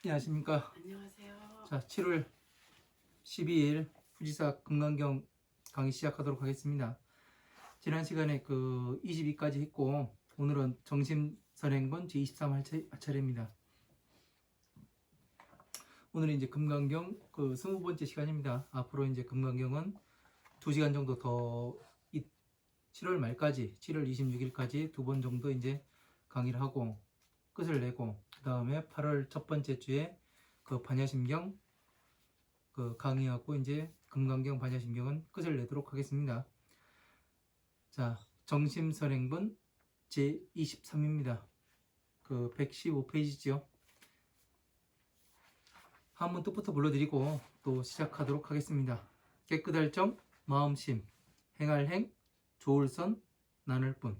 안녕하십니까. 안녕하세요. 자, 7월 12일 후지사 금강경 강의 시작하도록 하겠습니다. 지난 시간에 22까지 했고, 오늘은 정심선행본 제23 할 차례입니다. 오늘은 이제 금강경 20번째 시간입니다. 앞으로 이제 금강경은 2시간 정도 더 7월 말까지, 7월 26일까지 2번 정도 이제 강의를 하고 끝을 내고, 그 다음에 8월 첫 번째 주에 반야심경 강의하고 이제 금강경 반야심경은 끝을 내도록 하겠습니다. 자, 정심선행본 제23입니다. 115페이지죠. 한번 뜻부터 불러드리고 또 시작하도록 하겠습니다. 깨끗할 점, 마음심, 행할 행, 좋을 선, 나눌 뿐.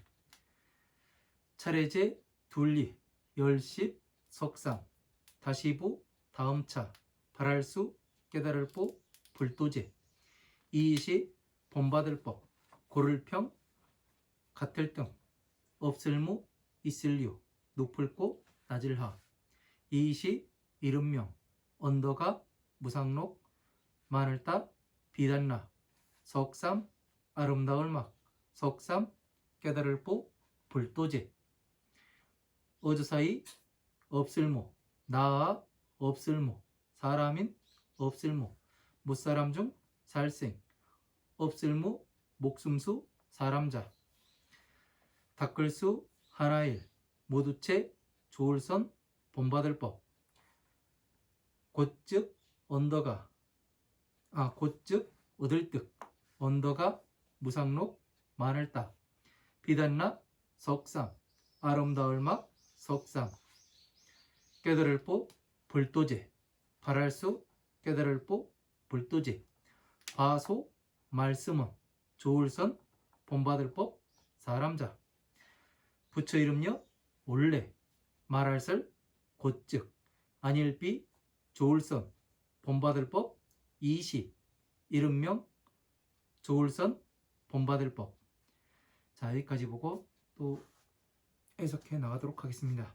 차례제, 둘리, 열십, 석상, 다시부, 다음차, 바랄 수, 깨달을 보, 불도제, 이의시, 본받을 법, 고를 평, 같을 등, 없을무, 있을류, 높을 곳, 낮을 하, 이의시, 이름명, 언더가, 무상록, 마늘따, 비단나, 석삼, 아름다울 막, 석삼, 깨달을 보, 불도제, 어조사이, 없을모, 나아, 없을모, 사람인, 없을모, 무사람 중, 살생, 없을모, 목숨수, 사람자, 닦을수, 하나일, 모두채, 좋을선, 본받을 법, 곧즉, 언더가, 곧즉, 얻을 득, 언더가, 무상록, 마늘따, 비단나, 석삼, 아름다울 막, 석삼, 깨달을 보, 불도제, 바랄 수, 깨달을 보, 불도제, 과소, 말씀은, 좋을 선, 본받을 법, 사람자, 부처 이름여, 원래, 말할 설, 곧즉, 안일비, 좋을 선, 본받을 법, 이시, 이름명, 좋을 선, 본받을 법. 자, 여기까지 보고 또 해석해 나가도록 하겠습니다.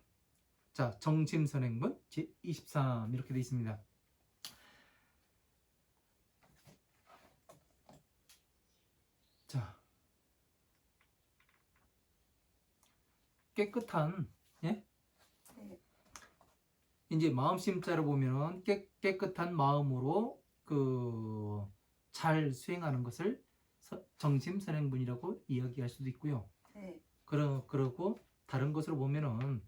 자, 정심선행본 제23 이렇게 되어 있습니다. 자, 깨끗한, 예? 네. 이제 마음심자를 보면 깨끗한 마음으로 잘 수행하는 것을 정심선행본이라고 이야기할 수도 있고요. 네. 그러고 다른 것으로 보면은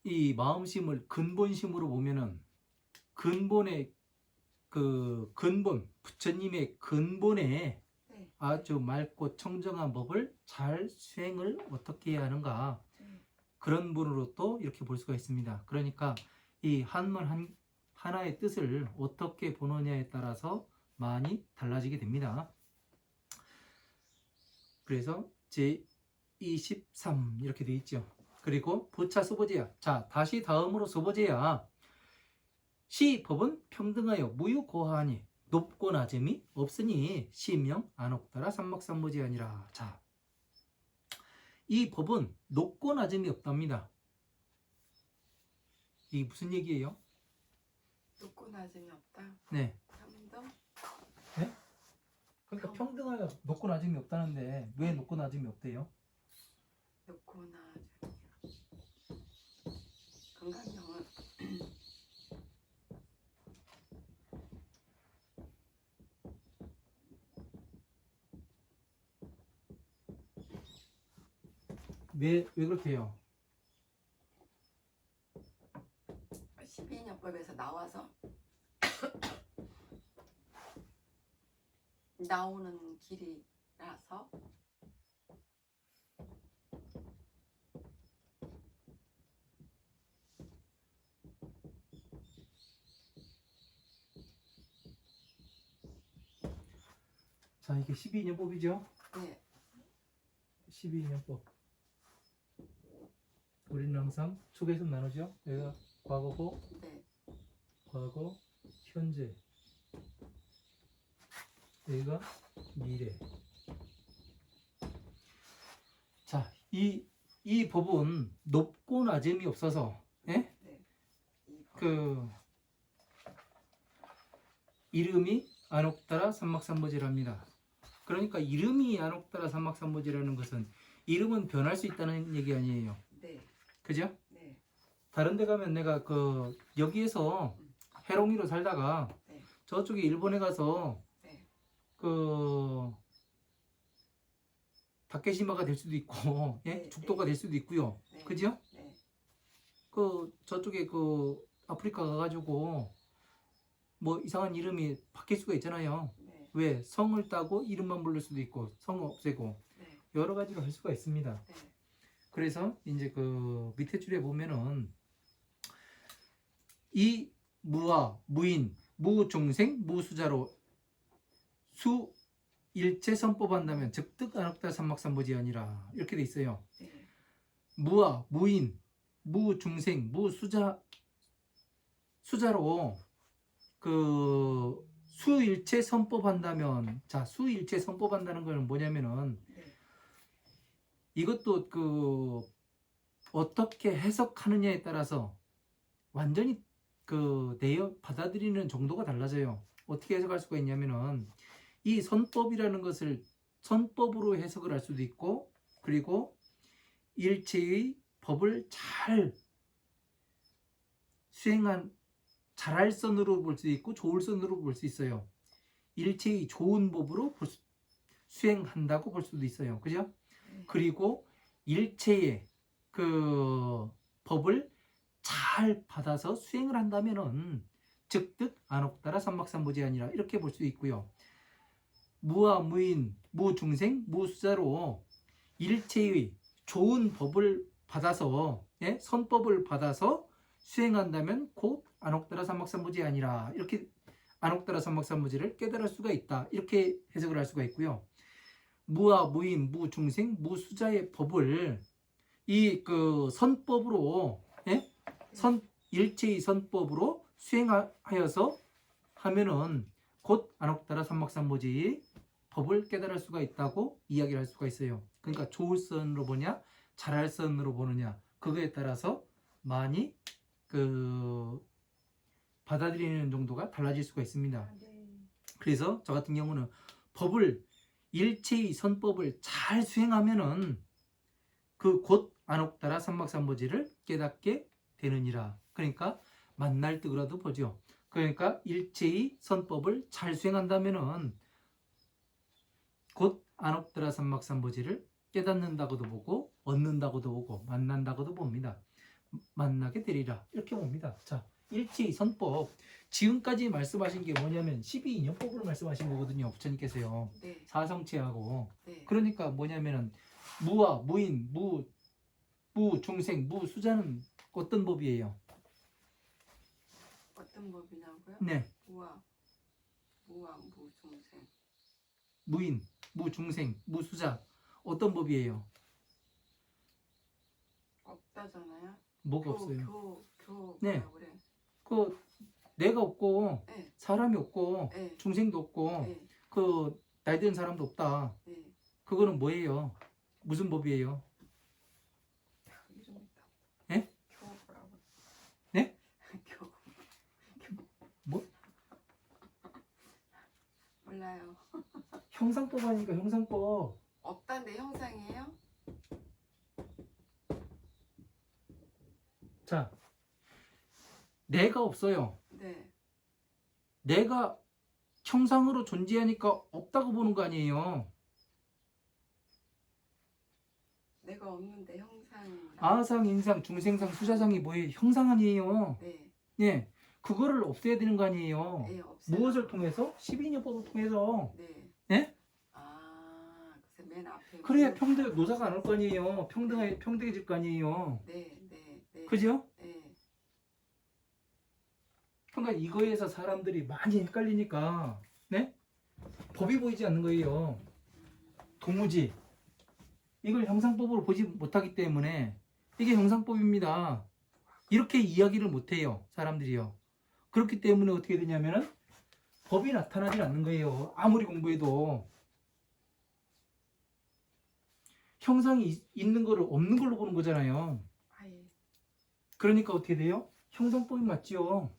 이 마음심을 근본심으로 보면은 근본의 근본, 부처님의 근본에 네. 아주 맑고 청정한 법을 잘 수행을 어떻게 해야 하는가, 네. 그런 분으로 또 이렇게 볼 수가 있습니다. 그러니까 이 한문 하나의 뜻을 어떻게 보느냐에 따라서 많이 달라지게 됩니다. 그래서 제23 이렇게 되어 있죠. 그리고 부차 소보제야. 자, 다시 다음으로 소보제야. 시 법은 평등하여 무유고하하니 높고 낮음이 없으니 시명 안옥따라 삼목삼보제 아니라. 자, 이 법은 높고 낮음이 없답니다. 이게 무슨 얘기예요? 높고 낮음이 없다. 네. 평등? 네? 그러니까 평등하여 높고 낮음이 없다는데 왜 높고 낮음이 없대요? 높고 낮음이요. 건강형은 왜 그렇게 해요? 12인연법에서 나와서 나오는 길이라서 자, 이게 12인연법이죠? 네. 12인연법. 우리는 항상 축에서 나누죠? 여기가 과거고, 네. 과거, 현재. 여기가 미래. 자, 이 법은 높고 낮음이 없어서 그 이름이 안옥다라 삼막삼보지랍니다. 그러니까 이름이 안옥다라 삼막삼보지라는 것은 이름은 변할 수 있다는 얘기 아니에요. 네. 그죠? 네. 다른 데 가면 내가 그 여기에서 해롱이로 살다가 네. 저쪽에 일본에 가서 네. 그 다케시마가 될 수도 있고 예? 네, 죽도가 될 수도 있고요. 네. 그죠? 네. 그 저쪽에 그 아프리카 가가지고 뭐 이상한 이름이 바뀔 수가 있잖아요. 네. 왜? 성을 따고 이름만 부를 수도 있고 성을 없애고 네. 여러 가지로 할 수가 있습니다. 네. 그래서 이제 그 밑에 줄에 보면은 이 무와 무인, 무중생, 무수자로 수 일체 선법한다면 즉득 안옥다 삼막삼보지 아니라 이렇게 돼 있어요. 네. 무와 무인, 무중생, 수자로 그 수일체 선법한다면 자 수일체 선법한다는 거는 뭐냐면은 네. 이것도 그 어떻게 해석하느냐에 따라서 완전히 그 내용 받아들이는 정도가 달라져요. 어떻게 해석할 수가 있냐면은 이 선법이라는 것을 선법으로 해석을 할 수도 있고 그리고 일체의 법을 잘 수행한 잘할 선으로 볼 수도 있고 좋을 선으로 볼 수 있어요. 일체의 좋은 법으로 수행한다고 볼 수도 있어요. 그죠? 네. 그리고 일체의 그 법을 잘 받아서 수행을 한다면은 즉득 안옥다라 삼막삼보지 아니라 이렇게 볼 수 있고요. 무와 무인, 무중생, 무수자로 일체의 좋은 법을 받아서 예? 선법을 받아서 수행한다면 곧 안옥다라 삼막삼보지 아니라 이렇게 안옥다라 삼막삼보지를 깨달을 수가 있다. 이렇게 해석을 할 수가 있고요. 무와 무인, 무중생, 무수자의 법을 이 그 선법으로 예? 일체의 선법으로 수행하여서 하면은 곧 안옥다라 삼막삼보지 법을 깨달을 수가 있다고 이야기를 할 수가 있어요. 그러니까 좋을 선으로 보냐, 잘할 선으로 보느냐 그거에 따라서 많이 그 받아들이는 정도가 달라질 수가 있습니다. 네. 그래서 저 같은 경우는 법을 일체의 선법을 잘 수행하면은 그 곧 안옥다라 삼막삼보지를 깨닫게 되느니라. 그러니까 만날 뜨거라도 보죠. 그러니까 일체의 선법을 잘 수행한다면은 곧 안옥다라 삼막삼보지를 깨닫는다고도 보고 얻는다고도 보고 만난다고도 봅니다. 만나게 되리라 이렇게 봅니다. 자, 일체의 선법 지금까지 말씀하신 게 뭐냐면 12인연법으로 말씀하신 거거든요. 부처님께서요. 네. 사성체하고 네. 그러니까 뭐냐면은 무와 무인, 무중생, 무수자는 어떤 법이에요? 어떤 법이냐고요? 네, 무와 무중생. 무인, 무중생, 무수자 어떤 법이에요? 없다잖아요. 뭐가 없어요? 네. 뭐라 그래? 그 내가 없고 네. 사람이 없고 네. 중생도 없고 네. 그 나이 든 사람도 없다. 네. 그거는 뭐예요? 무슨 법이에요? 이름 있다. 예? 교라고. 네? 교. 뭐? 몰라요. 형상법 아니니까 형상법. 없단데 형상이에요? 자, 내가 없어요. 네. 내가 형상으로 존재하니까 없다고 보는 거 아니에요. 내가 없는데 형상. 아상, 인상, 중생상, 수자상이 뭐예요? 형상 아니에요. 네. 예, 그거를 없애야 되는 거 아니에요. 네, 없어요. 무엇을 통해서? 12인연법을 통해서. 네. 예? 아, 그래서 맨 앞에. 그래야 노사가 안 올 거 아니에요. 평등해질 거 아니에요. 네, 네, 네. 그죠? 네. 그러니까 이거에서 사람들이 많이 헷갈리니까, 네? 법이 보이지 않는 거예요. 도무지. 이걸 형상법으로 보지 못하기 때문에 이게 형상법입니다. 이렇게 이야기를 못해요. 사람들이요. 그렇기 때문에 어떻게 되냐면은 법이 나타나지 않는 거예요. 아무리 공부해도. 형상이 있는 거를 없는 걸로 보는 거잖아요. 아예. 그러니까 어떻게 돼요? 형상법이 맞지요.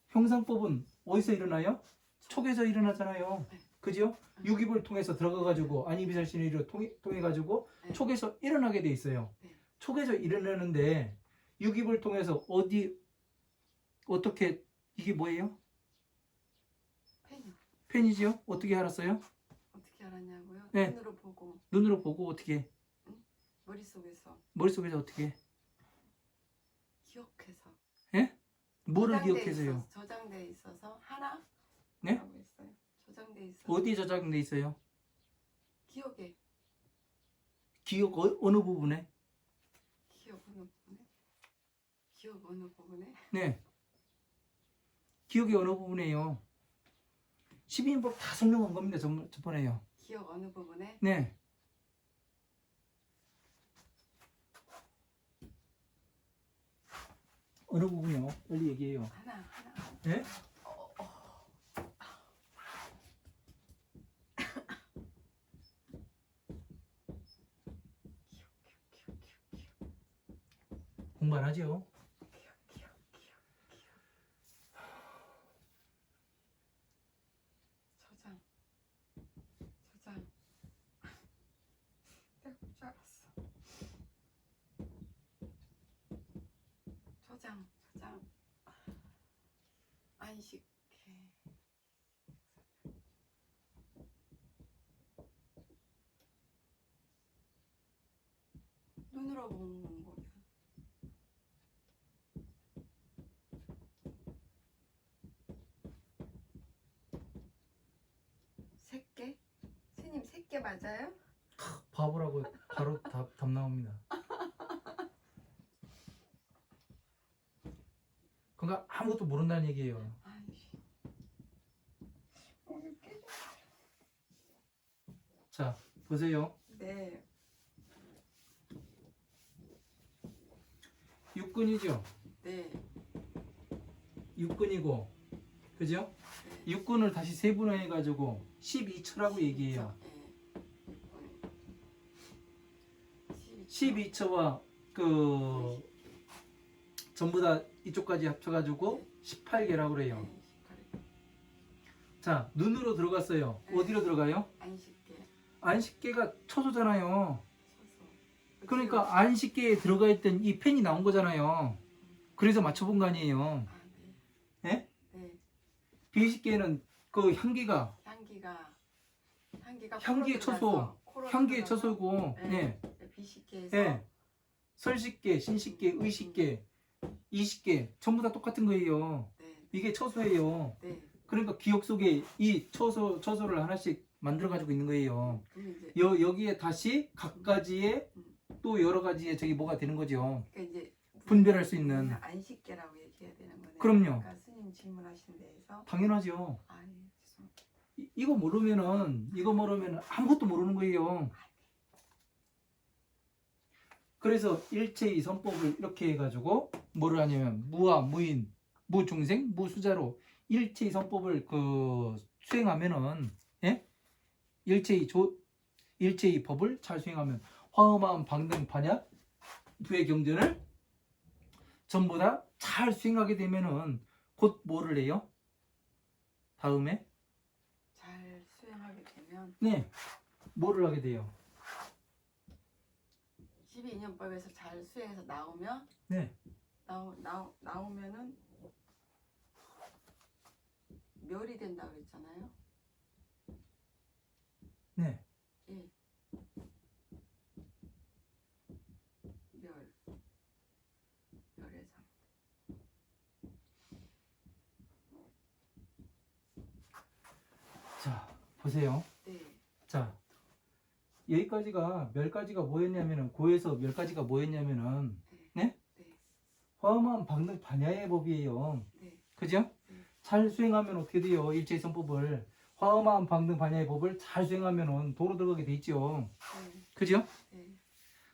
형상법은 어디서 일어나요? 촉에서 일어나잖아요. 네. 그죠? 유기부를 통해서 들어가가지고 안이비살신의를 통해가지고 네. 촉에서 일어나게 돼 있어요. 네. 촉에서 일어나는데 유기부를 통해서 어떻게 이게 뭐예요? 펜이요. 펜이지요? 어떻게 알았어요? 어떻게 알았냐고요? 네. 눈으로 보고 눈으로 보고 어떻게 머릿속에서 어떻게 기억해서. 예? 뭐를 저장돼 기억해서요? 저장돼 있어서 하나? 네? 라고 했어요. 저장돼 있어. 어디에 저장돼 있어요? 기억에. 기억 어느 부분에? 기억 어느 부분에? 기억 어느 부분에? 네. 기억이 어느 부분이에요? 12인법 다 설명한 겁니다. 저번에요. 기억 어느 부분에? 네. 어느 부분이요? 빨리 얘기해요. 하나. 네? 공부 안 하죠? 기억. 저장. 내가 볼 줄 알았어. 저장. 안식해. 눈으로 보는 거야. 새끼? 스님 새끼 맞아요? 바보라고 바로 답 나옵니다. 그러니까 아무것도 모른다는 얘기예요. 아이씨. 오늘 깨. 자, 보세요. 네. 육근이죠? 네. 육근이고, 그죠? 네. 육근을 다시 세분화해가지고 12처라고 얘기해요. 네. 12처와 그 전부 다 이쪽까지 합쳐가지고 18개라고 그래요. 네, 18. 자, 눈으로 들어갔어요. 네. 어디로 들어가요? 안식계. 안식계가 처소잖아요. 서서. 그러니까 안식계에 들어가 있던 이 펜이 나온 거잖아요. 그래서 맞춰본 거 아니에요. 아, 네. 예? 네. 비식계는 그 향기가 향기의 처소, 향기의 처소고, 네. 예, 비식계에서 예. 설식계, 신식계, 의식계, 이식계 전부 다 똑같은 거예요. 네. 이게 처소예요. 네. 그러니까 기억 속에 이 처소를 하나씩 만들어 가지고 있는 거예요. 그럼 이제 여기에 다시 각가지의 또 여러 가지의 저기 뭐가 되는 거죠. 그러니까 이제 분별할 수 있는. 안식계라고 얘기해야 되는 거네요. 그럼요. 그러니까 스님 질문하신 데에서 당연하죠. 아, 예, 죄송합니다. 이거 모르면은 아무것도 모르는 거예요. 그래서 일체의 선법을 이렇게 해가지고 뭐를 하냐면 무와 무인, 무중생, 무수자로 일체의 선법을 그 수행하면은, 예? 일체의 법을 잘 수행하면 화엄한 방등 반야 부의 경전을 전부 다 잘 수행하게 되면은 곧 뭐를 해요? 다음에 잘 수행하게 되면 네, 뭐를 하게 돼요? 12인연법에서 잘 수행해서 나오면 네, 나오면은 멸이 된다 그랬잖아요. 네. 예. 멸의 상. 자, 보세요. 네. 자, 여기까지가 멸까지가 뭐였냐면은 고에서 멸까지가 뭐였냐면은 네? 네. 화엄한 방등 반야의 법이에요. 네. 그죠? 잘 수행하면 어떻게 돼요? 일체선법을 화엄한 방등 반야의 법을 잘 수행하면은 도로 들어가게 돼 있죠. 네. 그죠? 네.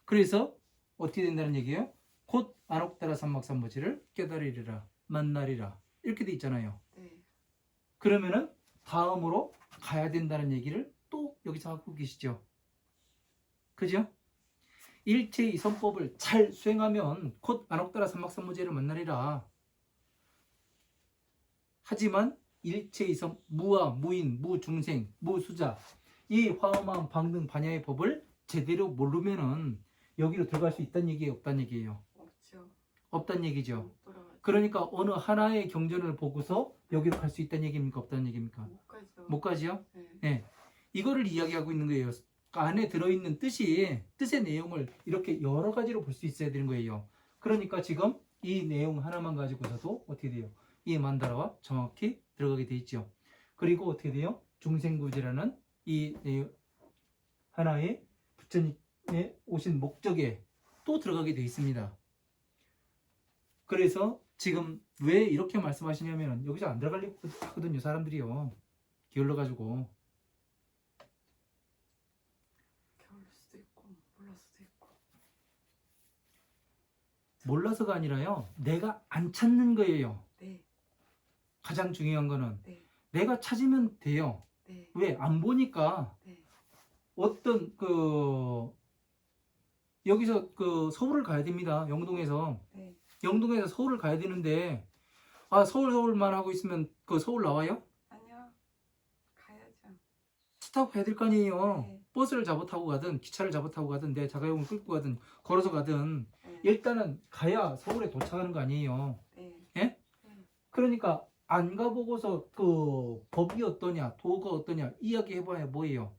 그래서 어떻게 된다는 얘기예요? 곧 안옥따라 삼막삼보지를 깨달으리라 만나리라 이렇게 돼 있잖아요. 네. 그러면은 다음으로 가야 된다는 얘기를 또 여기서 하고 계시죠. 그죠? 일체 이 선법을 잘 수행하면 곧 안옥따라 삼막삼무제를 만나리라. 하지만 일체 이선 무와 무인, 무중생, 무수자 이 화엄한 방등 반야의 법을 제대로 모르면은 여기로 들어갈 수 있다는 얘기예요, 없다는 얘기예요? 없죠. 없다는 얘기죠. 못 돌아가죠. 그러니까 어느 하나의 경전을 보고서 여기로 갈 수 있다는 얘기입니까, 없다는 얘기입니까? 못 가죠. 못 가지요? 네. 네. 이거를 이야기하고 있는 거예요. 안에 들어있는 뜻의 내용을 이렇게 여러 가지로 볼 수 있어야 되는 거예요. 그러니까 지금 이 내용 하나만 가지고서도 어떻게 돼요? 이 만다라와 정확히 들어가게 돼 있죠. 그리고 어떻게 돼요? 중생구제라는 이 하나의 부처님의 오신 목적에 또 들어가게 돼 있습니다. 그래서 지금 왜 이렇게 말씀하시냐면 여기서 안 들어가려고 하거든요, 사람들이요. 게을러가지고. 겨울 수도 있고 몰랄 수도 있고. 몰라서가 아니라요, 내가 안 찾는 거예요. 네. 가장 중요한 거는 네. 내가 찾으면 돼요. 네. 왜? 안 보니까 네. 어떤 여기서 서울을 가야 됩니다. 영동에서 네. 서울을 가야 되는데 서울만 하고 있으면 서울 나와요? 아니요. 가야죠. 차 타고 가야 될 거 아니에요. 네. 버스를 잡아 타고 가든 기차를 잡아 타고 가든 내 자가용을 끌고 가든 걸어서 가든 네. 일단은 가야 서울에 도착하는 거 아니에요. 네. 예? 네. 그러니까 안 가보고서 법이 어떠냐, 도가 어떠냐 이야기해봐야 뭐예요?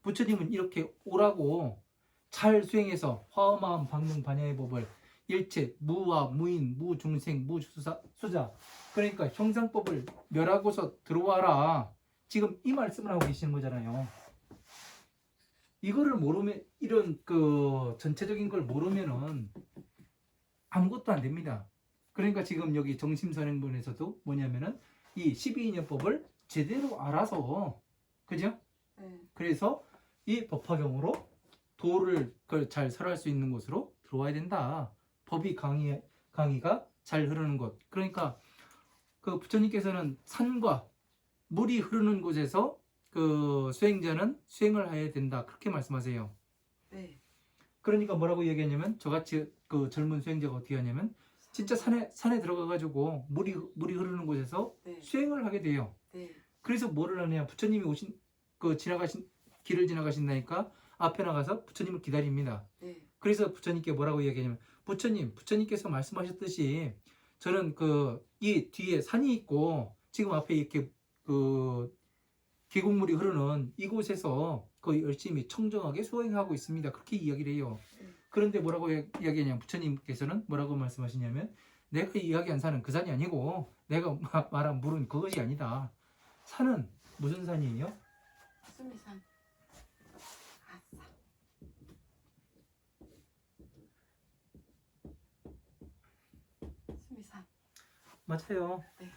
부처님은 이렇게 오라고 잘 수행해서 화엄한 방능 반야의 법을 일체 무와 무인, 무중생, 무수자 그러니까 형상법을 멸하고서 들어와라. 지금 이 말씀을 하고 계시는 거잖아요. 이거를 모르면 이런 전체적인 걸 모르면은 아무것도 안 됩니다. 그러니까 지금 여기 정심선행본에서도 뭐냐면은 이 12인연법을 제대로 알아서, 그죠? 네. 그래서 이 법화경으로 도를 잘 설할 수 있는 곳으로 들어와야 된다. 법이 강의가 잘 흐르는 곳. 그러니까 부처님께서는 산과 물이 흐르는 곳에서 수행자는 수행을 해야 된다. 그렇게 말씀하세요. 네. 그러니까 뭐라고 얘기하냐면 저같이 젊은 수행자가 어떻게 하냐면 진짜 산에 들어가가지고 물이 흐르는 곳에서 네. 수행을 하게 돼요. 네. 그래서 뭐를 하냐? 부처님이 오신 길을 지나가신다니까 앞에 나가서 부처님을 기다립니다. 네. 그래서 부처님께 뭐라고 이야기하냐면 부처님께서 말씀하셨듯이 저는 이 뒤에 산이 있고 지금 앞에 이렇게 계곡물이 흐르는 이곳에서 열심히 청정하게 수행하고 있습니다. 그렇게 이야기를 해요. 그런데 뭐라고 이야기하냐면 부처님께서는 뭐라고 말씀하시냐면 내가 이야기한 산은 그 산이 아니고 내가 말한 물은 그것이 아니다. 산은 무슨 산이에요? 수미산. 아싸. 수미산. 맞아요. 네.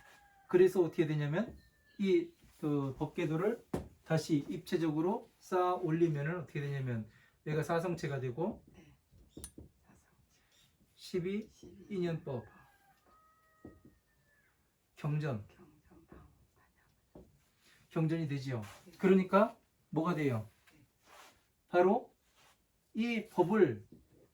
그래서 어떻게 되냐면 이 법계도를 다시 입체적으로 쌓아 올리면은 어떻게 되냐면 얘가 사성체가 되고 네. 사성체. 12인연법 경전 경전방. 경전이 되지요. 네. 그러니까 뭐가 돼요? 바로 이 법을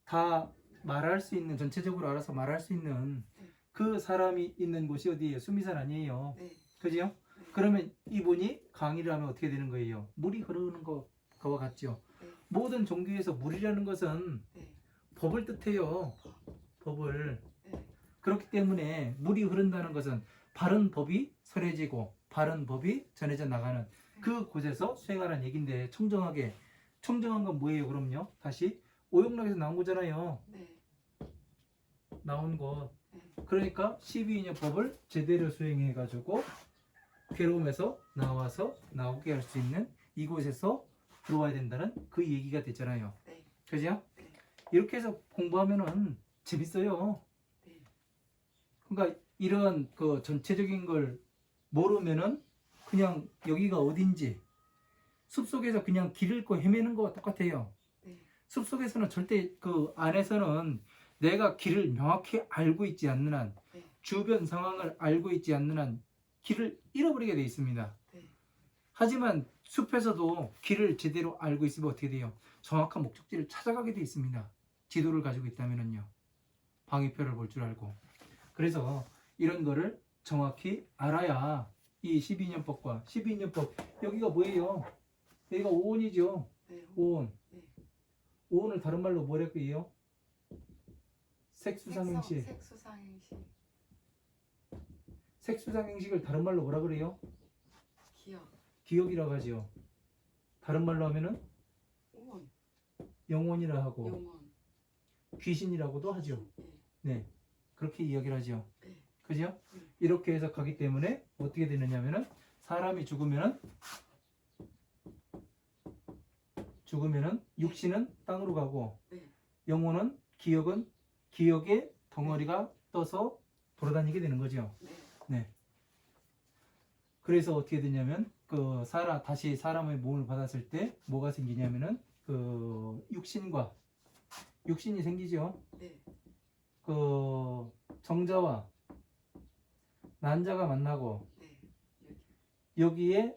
다 말할 수 있는, 전체적으로 알아서 말할 수 있는 그 사람이 있는 곳이 어디예요? 수미산 아니에요. 네. 그죠? 그러면 이분이 강의를 하면 어떻게 되는 거예요? 물이 흐르는 거와 같죠. 네. 모든 종교에서 물이라는 것은 네. 법을 뜻해요. 법을. 네. 그렇기 때문에 물이 흐른다는 것은 바른 법이 설해지고 바른 법이 전해져 나가는 그 곳에서 수행하라는 얘기인데 청정한 건 뭐예요? 그럼요. 다시 오용락에서 나온 거잖아요. 네. 나온 것. 네. 그러니까 12인연 법을 제대로 수행해 가지고 괴로움에서 나오게 할 수 있는 이곳에서 들어와야 된다는 그 얘기가 됐잖아요. 네. 그죠? 네. 이렇게 해서 공부하면은 재밌어요. 네. 그러니까 이런 전체적인 걸 모르면은 그냥 여기가 어딘지 숲속에서 그냥 길 잃고 헤매는 거와 똑같아요. 네. 숲속에서는 절대 안에서는 내가 길을 명확히 알고 있지 않는 한, 네. 주변 상황을 알고 있지 않는 한 길을 잃어버리게 돼 있습니다. 네. 하지만 숲에서도 길을 제대로 알고 있으면 어떻게 돼요? 정확한 목적지를 찾아가게 돼 있습니다. 지도를 가지고 있다면은요. 방위표를 볼 줄 알고. 그래서 이런 거를 정확히 알아야 이 12인연법과 12인연법 여기가 뭐예요? 여기가 오온이죠. 네. 오온. 네. 오온을 다른 말로 뭐라고 해요? 색수상행식. 색수상행식. 색수상행식을 다른 말로 뭐라 그래요? 기억. 기억이라고 하죠. 다른 말로 하면은 오온. 영혼이라 하고 영혼. 귀신이라고도 하죠. 네. 네. 그렇게 이야기를 하죠. 네. 그죠? 네. 이렇게 해서 가기 때문에 어떻게 되느냐면은 사람이 죽으면은 육신은 땅으로 가고 네. 영혼은 기억의 덩어리가 떠서 돌아다니게 되는 거죠. 네. 네. 그래서 어떻게 되냐면 다시 사람의 몸을 받았을 때 뭐가 생기냐면은 육신이 생기죠. 네. 정자와 난자가 만나고 네. 여기에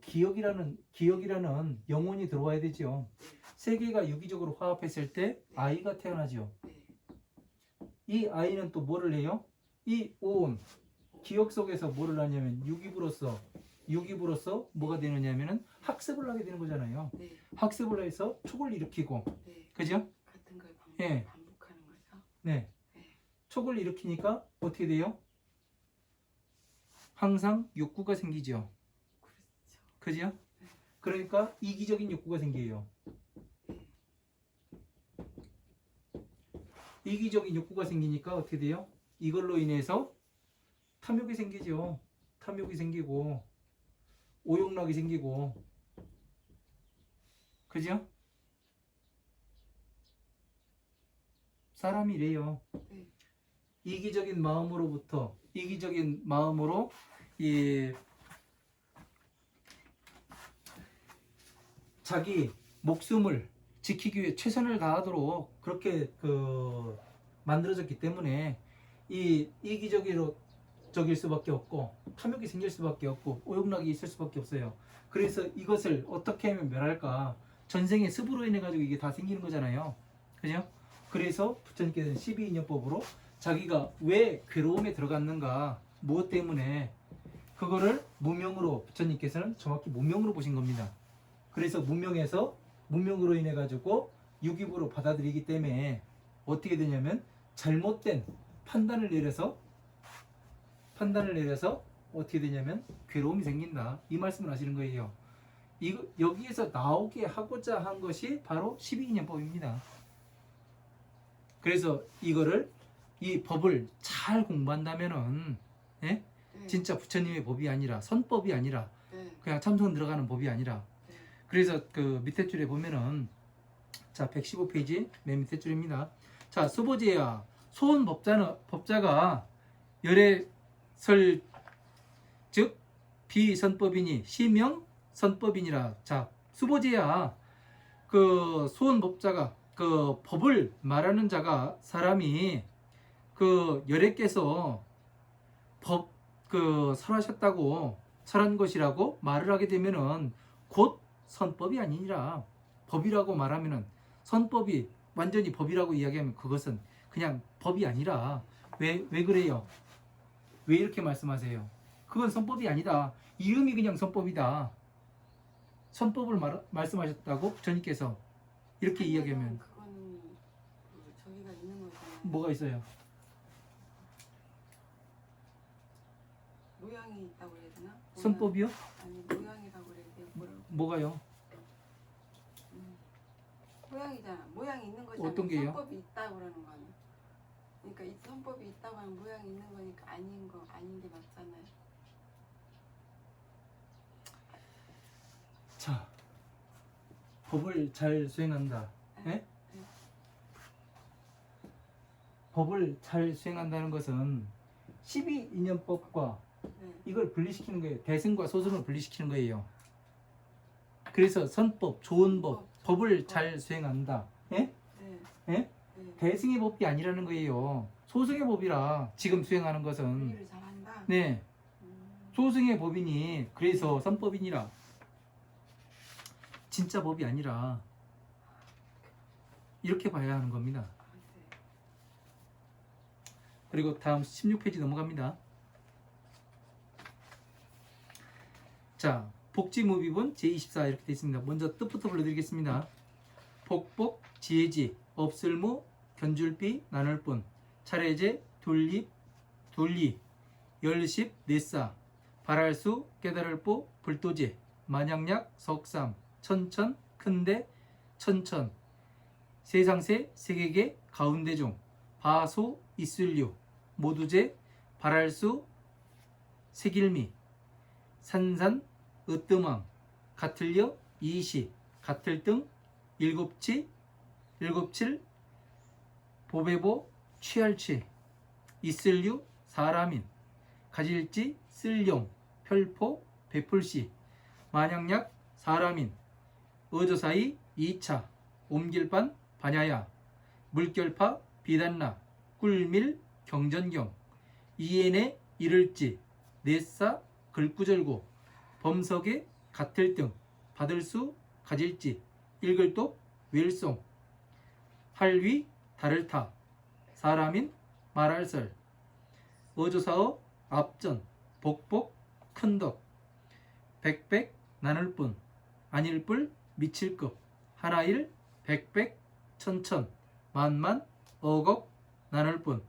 기억이라는 영혼이 들어와야 되죠. 세 개가 유기적으로 화합했을 때 아이가 태어나죠. 네. 이 아이는 또 뭐를 해요? 이 오온 기억 속에서 뭐를 하냐면 유기부로서 뭐가 되느냐면은 학습을 하게 되는 거잖아요. 네. 학습을 해서 촉을 일으키고, 네. 그죠? 같은 걸 예. 반복하는 거죠. 네. 네. 촉을 일으키니까 어떻게 돼요? 항상 욕구가 생기죠. 그렇죠. 그죠? 그러니까 이기적인 욕구가 생겨요. 네. 이기적인 욕구가 생기니까 어떻게 돼요? 이걸로 인해서 탐욕이 생기죠. 탐욕이 생기고 오욕락이 생기고, 그죠? 사람이 이래요. 네. 이기적인 마음으로 이 자기 목숨을 지키기 위해 최선을 다하도록 그렇게 만들어졌기 때문에 이 이기적일 수밖에 없고 탐욕이 생길 수밖에 없고 오욕락이 있을 수밖에 없어요. 그래서 이것을 어떻게 하면 멸할까? 전생의 습으로 인해 가지고 이게 다 생기는 거잖아요. 그죠? 그래서 부처님께서는 12인연법으로 자기가 왜 괴로움에 들어갔는가, 무엇 때문에, 그거를 부처님께서는 정확히 문명으로 보신 겁니다. 그래서 문명으로 인해 가지고 유기부로 받아들이기 때문에 어떻게 되냐면 잘못된 판단을 내려서 어떻게 되냐면 괴로움이 생긴다, 이 말씀을 하시는 거예요. 여기에서 나오게 하고자 한 것이 바로 12인연법입니다. 그래서 이 법을 잘 공부한다면은, 예? 네. 진짜 부처님의 법이 아니라, 선법이 아니라, 네. 그냥 참선 들어가는 법이 아니라. 네. 그래서 밑에 줄에 보면은, 자, 115페이지 맨 밑에 줄입니다. 자, 수보제야 소원 법자가 열애설 즉 비선법이니 시명 선법이니라. 자, 수보제야 소원 법자가 법을 말하는 자가 사람이 열애께서 설한 것이라고 말을 하게 되면은 곧 선법이 아니니라. 법이라고 말하면은, 선법이 완전히 법이라고 이야기하면 그것은 그냥 법이 아니라, 왜 그래요? 왜 이렇게 말씀하세요? 그건 선법이 아니다. 이름이 그냥 선법이다. 선법을 말씀하셨다고 부처님께서 이렇게 이야기하면 그거는 저기가 있는 거잖아요. 뭐가 있어요? 모양이 있다고 해야 되나? 선법이요? 아니, 모양이라고 그래야 돼. 뭐가요? 모양이잖아. 모양이 있는 거잖아. 어떤 게요? 선법이 있다고 그러는 거는. 그러니까 이 선법이 있다고 하면 모양이 있는 거니까 아닌 게 맞잖아요. 자, 법을 잘 수행한다. 예? 네. 법을 잘 수행한다는 것은 12인연법과 네. 이걸 분리시키는 거예요. 대승과 소승을 분리시키는 거예요. 그래서 선법, 좋은 법을 잘 수행한다. 예? 네. 예? 네. 대승의 법이 아니라는 거예요. 소승의 법이라 지금 수행하는 것은. 일을 잘한다. 네. 음. 소승의 법이니 그래서 선법이니라. 진짜 법이 아니라 이렇게 봐야 하는 겁니다. 네. 그리고 다음 16페이지 넘어갑니다. 자, 복지무비본 제24 이렇게 되어 있습니다. 먼저 뜻부터 불러드리겠습니다. 복복, 지혜지, 없을무, 견줄비, 나눌뿐, 차례제, 둘립, 둘리, 열십, 넷사, 발할수, 깨달을보, 불도제, 만약약, 석삼, 천천, 큰데, 천천, 세상세, 세계계, 가운데종, 바소, 이슬류, 모두제, 발할수, 세길미, 산산, 으뜸왕, 가틀려, 이시, 가틀등, 일곱치, 일곱칠, 보배보, 취할취, 이슬류, 사람인, 가질지, 쓸룡, 펼포, 베풀시, 만약약, 사람인, 어조사이, 이차, 옴길반, 반야야, 물결파, 비단나, 꿀밀, 경전경, 이엔에, 이를지, 넷사, 글구절고, 범석에, 같을등, 받을수, 가질지, 읽을독, 웰송, 할위, 다를타, 사람인, 말할설, 어조사어, 앞전, 복복, 큰덕, 백백, 나눌뿐, 아닐뿔, 미칠급, 하나일, 백백, 천천, 만만, 어걱, 나눌뿐,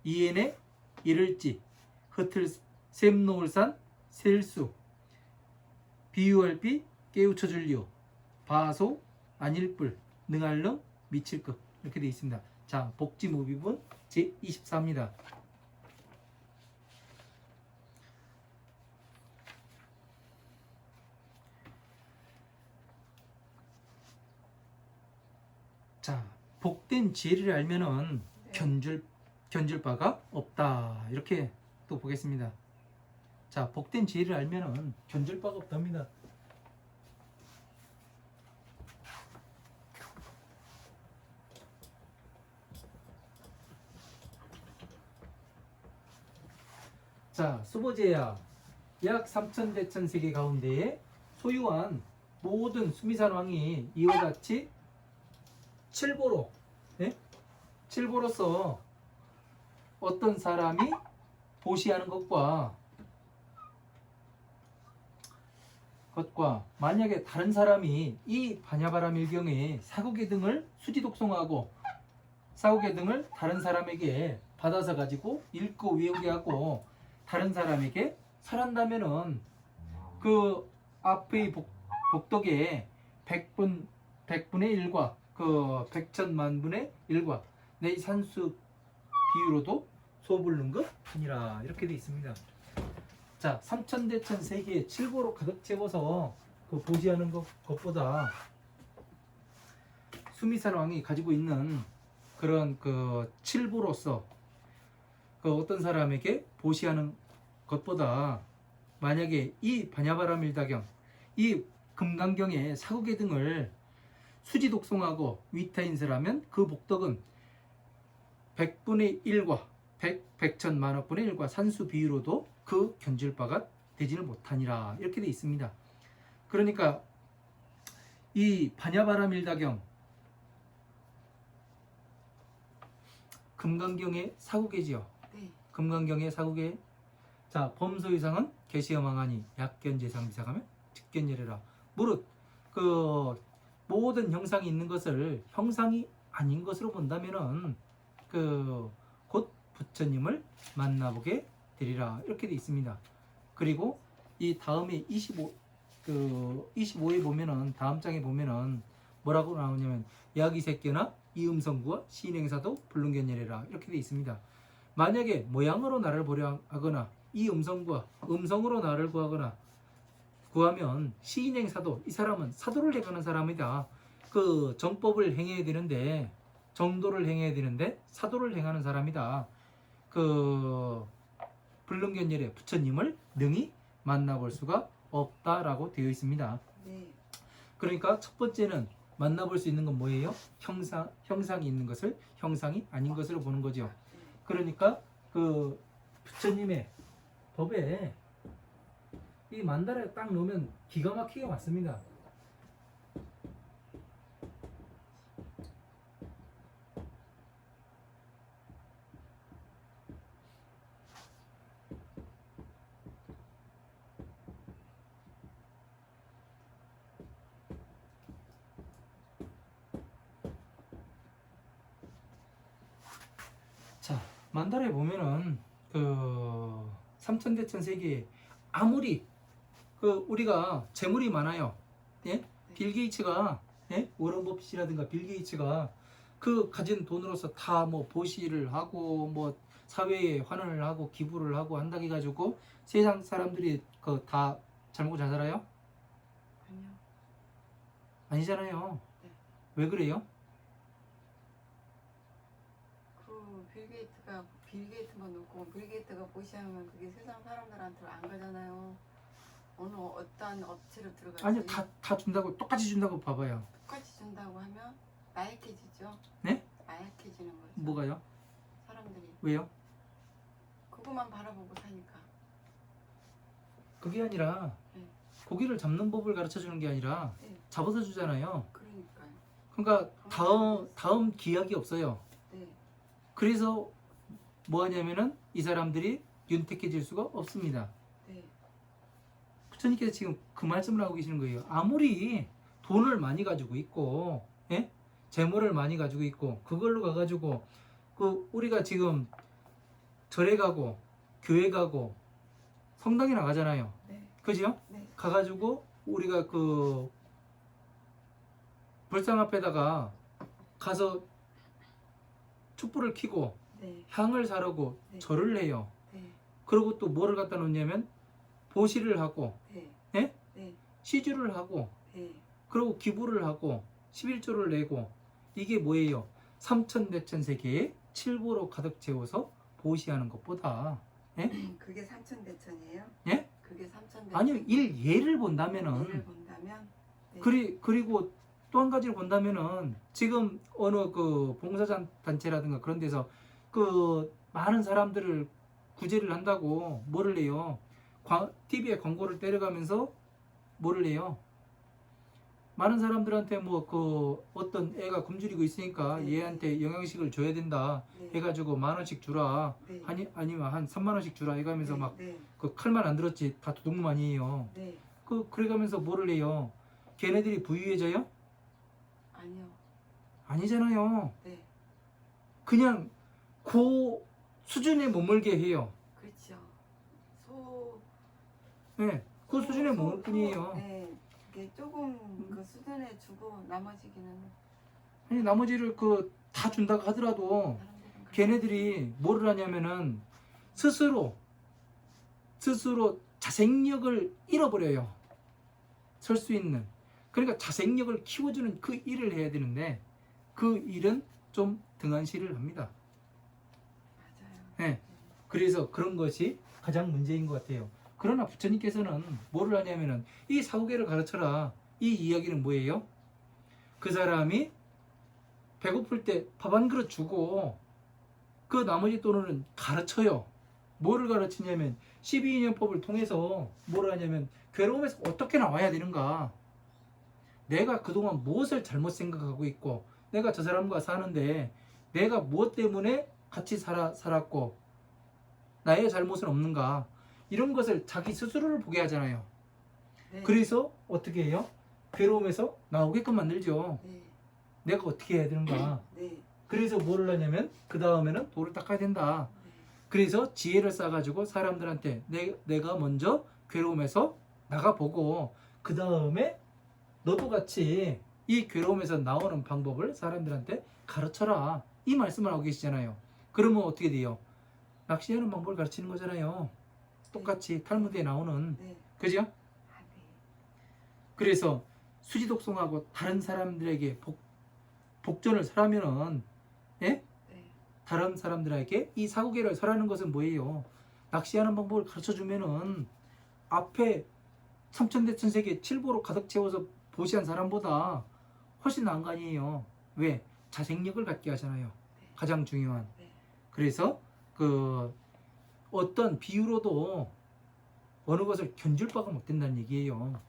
이엔에, 이를지, 흩을, 샘노을산, 셀수, 비유할비, 깨우쳐줄리오, 바소, 안일뿔, 능할렁, 미칠급 이렇게 되어 있습니다. 자, 복지무비본 제24입니다. 자, 복된 지혜를 알면은 네. 견줄 바가 없다. 이렇게 또 보겠습니다. 자, 복된 지혜를 알면은 견줄 바가 없답니다. 자, 수보제야 약 3,000대천 세계 가운데에 소유한 모든 수미산 왕이 이와 같이 칠보로, 예? 칠보로서 어떤 사람이 보시하는 것과 만약에 다른 사람이 이 반야바람 일경에 사국의 등을 수지독송하고 사국의 등을 다른 사람에게 받아서 가지고 읽고 외우게 하고 다른 사람에게 설한다면은 그 앞의 복덕에 100분의 1과 그 백천만분의 1과 내 산수 비유로도 소불능 것 아니라 이렇게 되어 있습니다. 자, 삼천대천 세계에 칠보로 가득 채워서 그 보시하는 것보다 수미산 왕이 가지고 있는 그런 그 칠보로서 그 어떤 사람에게 보시하는 것보다 만약에 이 반야바라밀다경 이 금강경의 사국의 등을 수지독송하고 위타인설하면 그 복덕은 100분의 1과 100천 만억분의 1과 산수 비유로도 그 견줄 바가 되지를 못하니라 이렇게 되어 있습니다. 그러니까 이 반야바라밀다경 금강경의 사국이지요. 네. 금강경의 사국의 자, 범소이상은 개시어망하니 약견재상 비상하면 직견예래라. 무릇 그 모든 형상이 있는 것을 형상이 아닌 것으로 본다면은 그 곧 부처님을 만나보게 되리라 이렇게 돼 있습니다. 그리고 이 다음에 25에 보면은 다음 장에 보면은 뭐라고 나오냐면 야기새끼나 이음성구와 시인행사도 불능견예래라 이렇게 돼 있습니다. 만약에 모양으로 나를 보려 하거나 이 음성과 음성으로 나를 구하면 시인행사도 이 사람은 사도를 행하는 사람이다. 그 정법을 행해야 되는데 정도를 행해야 되는데 사도를 행하는 사람이다. 그 불능견열의 부처님을 능히 만나볼 수가 없다라고 되어 있습니다. 네. 그러니까 첫 번째는 만나볼 수 있는 건 뭐예요? 형상이 있는 것을 형상이 아닌 것으로 보는 거죠. 그러니까 그 부처님의 법에 이 만다라에 딱 넣으면 기가 막히게 맞습니다. 만달에 보면은 그 삼천대천세계에 아무리 그 우리가 재물이 많아요. 예? 빌 게이츠가 예? 워런 버핏이라든가 빌 게이츠가 그 가진 돈으로서 다 뭐 보시를 하고 뭐 사회에 환원을 하고 기부를 하고 한다고 해가지고 세상 사람들이 그 다 잘 먹고 잘 살아요? 아니요. 아니잖아요. 네. 왜 그래요? 그 빌 게이트만 놓고 빌 게이트가 보시하면 그게 세상 사람들한테 안 가잖아요. 어느 어떤 업체로 들어가지. 아니요, 다 준다고 똑같이 준다고 봐봐요. 똑같이 준다고 하면 나약해지죠. 네? 나약해지는 거죠. 뭐가요? 사람들이 왜요? 그것만 바라보고 사니까. 그게 아니라 네. 고기를 잡는 법을 가르쳐 주는 게 아니라 네. 잡아서 주잖아요. 그러니까요. 그러니까 다음 기약이 없어요. 네. 그래서 뭐 하냐면은 이 사람들이 윤택해질 수가 없습니다. 네. 부처님께서 지금 그 말씀을 하고 계시는 거예요. 아무리 돈을 많이 가지고 있고, 예? 재물을 많이 가지고 있고, 그걸로 가가지고 그 우리가 지금 절에 가고 교회 가고 성당에 나가잖아요. 네. 그죠? 네. 가가지고 우리가 그 불상 앞에다가 가서 촛불을 켜고 네. 향을 사르고 네. 절을 해요. 네. 그리고 또 뭐를 갖다 놓냐면 보시를 하고 네. 예? 네. 시주를 하고 네. 그리고 기부를 하고 11조를 내고 이게 뭐예요? 삼천대천세계에 칠보로 가득 채워서 보시하는 것보다 예? 그게 삼천대천이에요? 예? 그게 삼천대천. 아니요 예를 본다면은 예를 본다면. 네. 그리고 또 한 가지를 본다면은 지금 어느 그 봉사자 단체라든가 그런 데서 그 많은 사람들을 구제를 한다고 뭐를 해요? TV에 광고를 때려가면서 뭐를 해요? 많은 사람들한테 뭐 그 어떤 애가 굶주리고 있으니까 네. 얘한테 영양식을 줘야 된다 네. 해가지고 10,000원씩 주라 네. 아니면 한 30,000원씩 주라 해가면서 네. 막 네. 그 칼만 안 들었지 다 도둑놈 아니에요. 네. 그래가면서 뭐를 해요? 걔네들이 부유해져요? 아니요. 아니잖아요. 네. 그냥 그 수준에 머물게 해요. 그렇죠. 네, 그 수준에 머물 뿐이에요. 네. 그게 조금 그 수준에 주고 나머지기는 아니 나머지를 그 다 준다고 하더라도 사람들은 걔네들이 뭐를 하냐면은 스스로 자생력을 잃어버려요. 설 수 있는. 그러니까 자생력을 키워주는 그 일을 해야 되는데 그 일은 좀 등한시를 합니다. 맞아요. 네. 그래서 그런 것이 가장 문제인 것 같아요. 그러나 부처님께서는 뭐를 하냐면은 이 사후계를 가르쳐라. 이 이야기는 뭐예요? 그 사람이 배고플 때 밥 한 그릇 주고 그 나머지 돈은 가르쳐요. 뭐를 가르치냐면 12인연법을 통해서 뭐를 하냐면 괴로움에서 어떻게 나와야 되는가. 내가 그동안 무엇을 잘못 생각하고 있고 내가 저 사람과 사는데 내가 무엇 때문에 같이 살았고 나의 잘못은 없는가. 이런 것을 자기 스스로를 보게 하잖아요. 네. 그래서 어떻게 해요? 괴로움에서 나오게끔 만들죠. 네. 내가 어떻게 해야 되는가. 네. 그래서 뭐를 하냐면 그 다음에는 돌을 닦아야 된다. 네. 그래서 지혜를 쌓아가지고 사람들한테 내가 먼저 괴로움에서 나가보고 그 다음에 너도 같이 이 괴로움에서 나오는 방법을 사람들한테 가르쳐라. 이 말씀을 하고 계시잖아요. 그러면 어떻게 돼요? 낚시하는 방법을 가르치는 거잖아요. 똑같이 탈무드에 나오는. 네. 그죠? 아, 네. 그래서 수지독송하고 다른 사람들에게 복전을 설하면은 예? 네. 다른 사람들에게 이 사고계를 설하는 것은 뭐예요? 낚시하는 방법을 가르쳐 주면은 앞에 삼천대천세계 칠보로 가득 채워서 보시한 사람보다 훨씬 나은 거 아니에요. 왜? 자생력을 갖게 하잖아요. 네. 가장 중요한. 네. 그래서 그 어떤 비유로도 어느 것을 견줄 바가 못 된다는 얘기예요.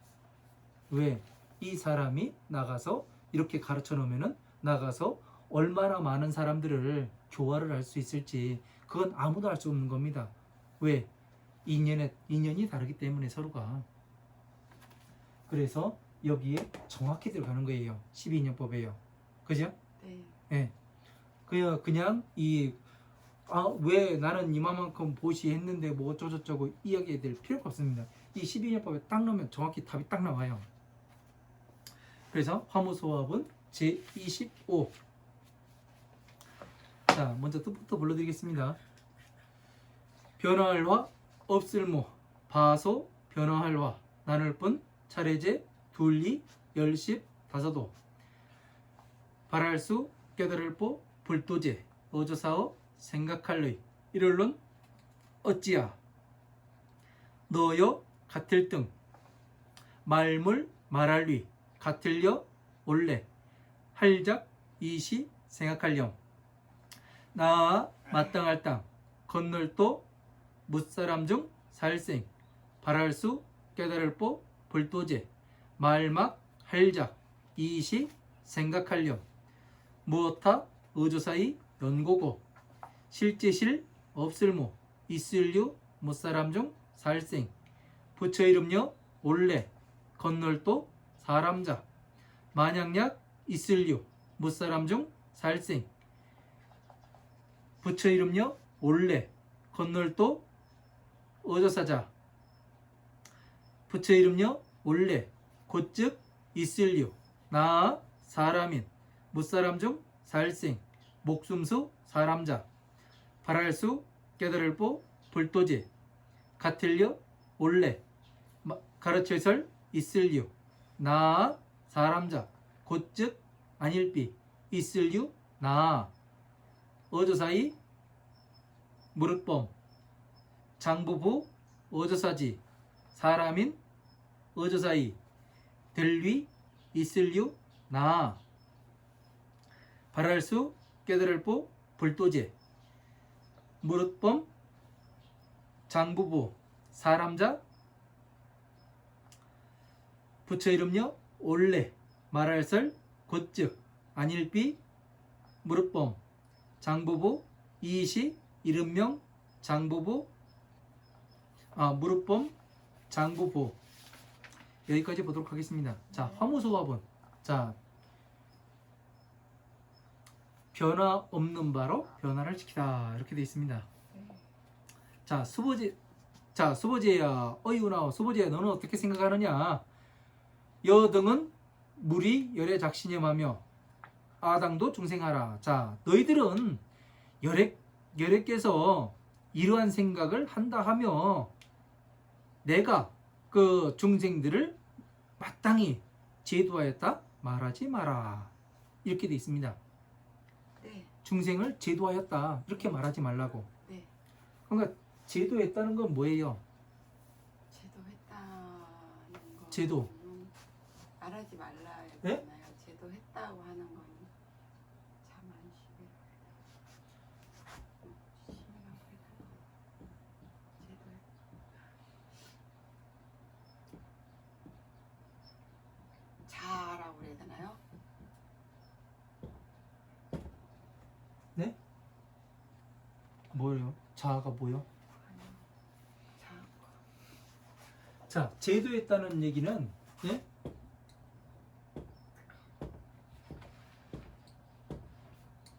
왜? 이 사람이 나가서 이렇게 가르쳐 놓으면은 나가서 얼마나 많은 사람들을 교화를 할 수 있을지 그건 아무도 알 수 없는 겁니다. 왜? 인연이 다르기 때문에 서로가. 그래서 여기에 정확히 들어가는 거예요. 12인연법에요. 그죠? 네. 예. 그냥 이 왜 나는 이만큼 보시했는데 뭐 어쩌고저쩌고 이야기해 될 필요가 없습니다. 이 12년법에 딱 넣으면 정확히 답이 딱 나와요. 그래서 화무소합은 제25. 자, 먼저 뜻부터 불러드리겠습니다. 변화할 화, 없을모, 바소, 변화할 화, 나눌 뿐, 차례제, 둘리, 열십, 다섯오. 발할 수, 깨달을 보, 불도제, 어조사어, 생각할의. 일월론, 어찌야. 너여, 같을 등. 말물, 말할위, 같을려, 올래. 할작, 이시, 생각할령. 나아, 마땅할 땅. 건널도, 뭇사람 중, 살생. 발할 수, 깨달을 보, 불도제. 말막, 할작, 이시, 생각할령. 무엇하, 의조사이, 연고고. 실제실, 없을모, 있을류, 무사람 중, 살생. 부처 이름여, 올래. 건널도, 사람자. 만약약, 있을류, 무사람 중, 살생. 부처 이름여, 올래. 건널도, 어조사자. 부처 이름여, 올래. 곧즉, 있을류, 나아, 사람인. 무사람 중, 살생. 목숨수, 사람자. 발할 수, 깨달을 보, 불도제. 같을려, 올래. 가르쳐설, 있을류, 나아, 사람자. 곧즉, 아닐비, 있을류, 나아. 어조사이, 무릇범. 장부부, 어조사지. 사람인, 어조사이. 들위, 있을류, 나아. 발할 수, 깨달을 보, 불도제. 무릇범, 장부부, 사람자. 부처 이름여, 올래. 말할설, 곧즉, 안일비, 무릇범. 장부부, 이시, 이름명, 장부부, 무릇범, 장부부. 여기까지 보도록 하겠습니다. 자, 화무소합은, 자, 변화 없는 바로 변화를 지키다, 이렇게 되어 있습니다. 자, 수보제야, 어이구나, 수보제야, 너는 어떻게 생각하느냐? 여등은 물이 열에 작신염하며 아당도 중생하라. 자, 너희들은 열애께서 이러한 생각을 한다 하며 내가 그 중생들을 마땅히 제도하였다 말하지 마라. 이렇게 되어 있습니다. 네. 중생을 제도하였다, 이렇게 말하지 말라고. 네. 그러니까 제도했다는 건 뭐예요? 제도했다는 거. 제도. 말하지 말라 네? 했잖아요. 제도했다고 하는 건 자만식이. 자라고 그래야 되나요? 네? 뭐예요? 자아가 뭐요? 자. 자, 제도했다는 얘기는, 예?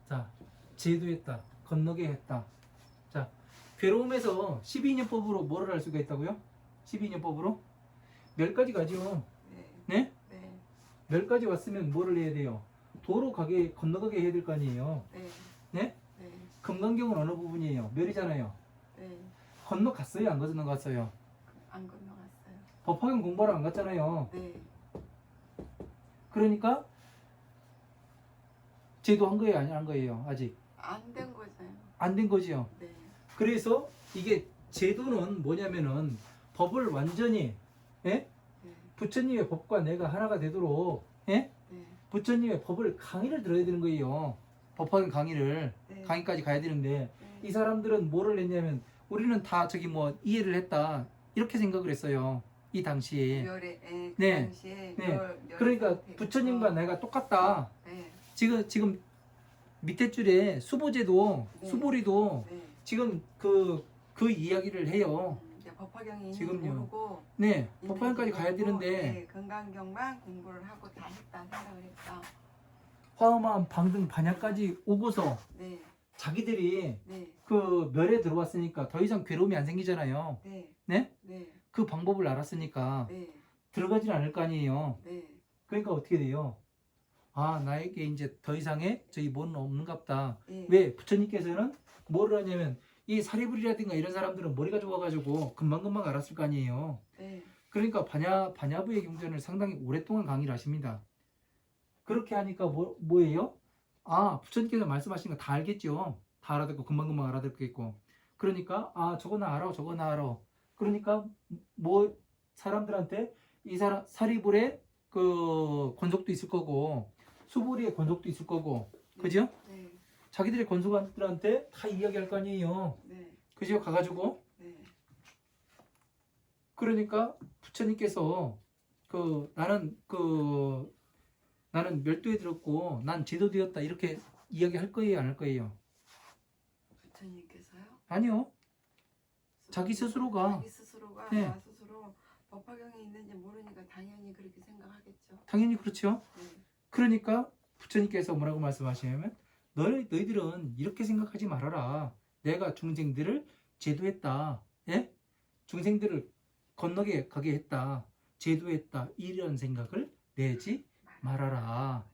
자, 제도했다, 건너게 했다. 자, 괴로움에서 12년법으로 뭐를 할 수가 있다고요? 12년법으로 몇 가지 가죠. 네. 네? 네. 몇 가지 왔으면 뭐를 해야 돼요? 도로 가게, 건너가게 해야 될 거 아니에요. 네. 네? 네. 금강경은 어느 부분이에요? 멸이잖아요. 네. 건너갔어요? 안 건너갔어요? 안 건너갔어요. 법화경 공부하러 안 갔잖아요. 네. 그러니까 제도한 거예요? 아니 한 거예요? 아직 안 된 거잖아요. 안 된 거지요. 네. 그래서 이게 제도는 뭐냐면은 법을 완전히, 예? 네. 부처님의 법과 내가 하나가 되도록, 예? 네. 부처님의 법을 강의를 들어야 되는 거예요. 법화경 강의를. 네. 강의까지 가야 되는데 네. 이 사람들은 뭐를 했냐면 우리는 다 저기 뭐 이해를 했다, 이렇게 생각을 했어요. 이 당시에. 멸에, 그 네. 당시에 네. 멸 그러니까 상태에서. 부처님과 내가 똑같다. 네. 지금 밑에 줄에 수보제도, 네. 수보리도 네. 지금 그 이야기를 해요. 이제 법화경이 지금요. 모르고 네, 법화경까지 가야 모르고, 되는데 네, 건강경만 공부를 하고 다 했다 생각을 했다. 화엄한 방등 반야까지 오고서 네. 자기들이 네. 그 멸에 들어왔으니까 더 이상 괴로움이 안 생기잖아요. 네. 네? 네. 그 방법을 알았으니까 네. 들어가진 않을 거 아니에요. 네. 그러니까 어떻게 돼요? 아, 나에게 이제 더 이상의 저희 뭐는 없는갑다. 네. 왜? 부처님께서는 뭐를 하냐면 이 사리불이라든가 이런 사람들은 머리가 좋아가지고 금방금방 알았을 거 아니에요. 네. 그러니까 반야부의 경전을 상당히 오랫동안 강의를 하십니다. 그렇게 하니까 뭐예요? 아, 부처님께서 말씀하신 거 다 알겠죠. 다 알아듣고 금방금방 알아듣겠고. 그러니까 아, 저거 나 알아, 저거 나 알아. 그러니까 뭐 사람들한테 이 사람 사리불의 그 권속도 있을 거고 수불이의 권속도 있을 거고, 그죠? 네. 자기들의 권속들한테 다 이야기할 거 아니에요. 네. 그죠? 가가지고. 네. 그러니까 부처님께서 나는 멸도에 들었고 난 제도되었다 이렇게 이야기할 거예요, 안 할 거예요? 부처님께서요? 아니요. 자기 스스로가. 자기 스스로가 네. 나 스스로 법화경에 있는지 모르니까 당연히 그렇게 생각하겠죠. 당연히 그렇죠. 네. 그러니까 부처님께서 뭐라고 말씀하시냐면 너희들은 이렇게 생각하지 말아라. 내가 중생들을 제도했다. 예? 중생들을 건너게 가게 했다. 제도했다. 이런 생각을 내지 말아라.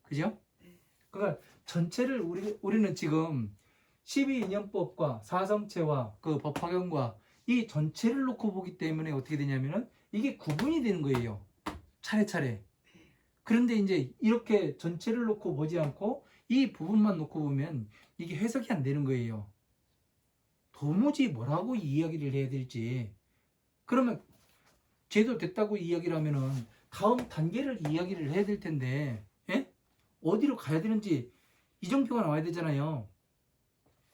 그죠? 네. 그러니까 전체를 우리는 지금 12인연법과 사성체와 그 법화경과 이 전체를 놓고 보기 때문에 어떻게 되냐면은 이게 구분이 되는 거예요. 차례차례. 네. 그런데 이제 이렇게 전체를 놓고 보지 않고 이 부분만 놓고 보면 이게 해석이 안 되는 거예요. 도무지 뭐라고 이야기를 해야 될지. 그러면 제도 됐다고 이야기를 하면은 다음 단계를 이야기를 해야 될 텐데, 예? 어디로 가야 되는지 이정표가 나와야 되잖아요.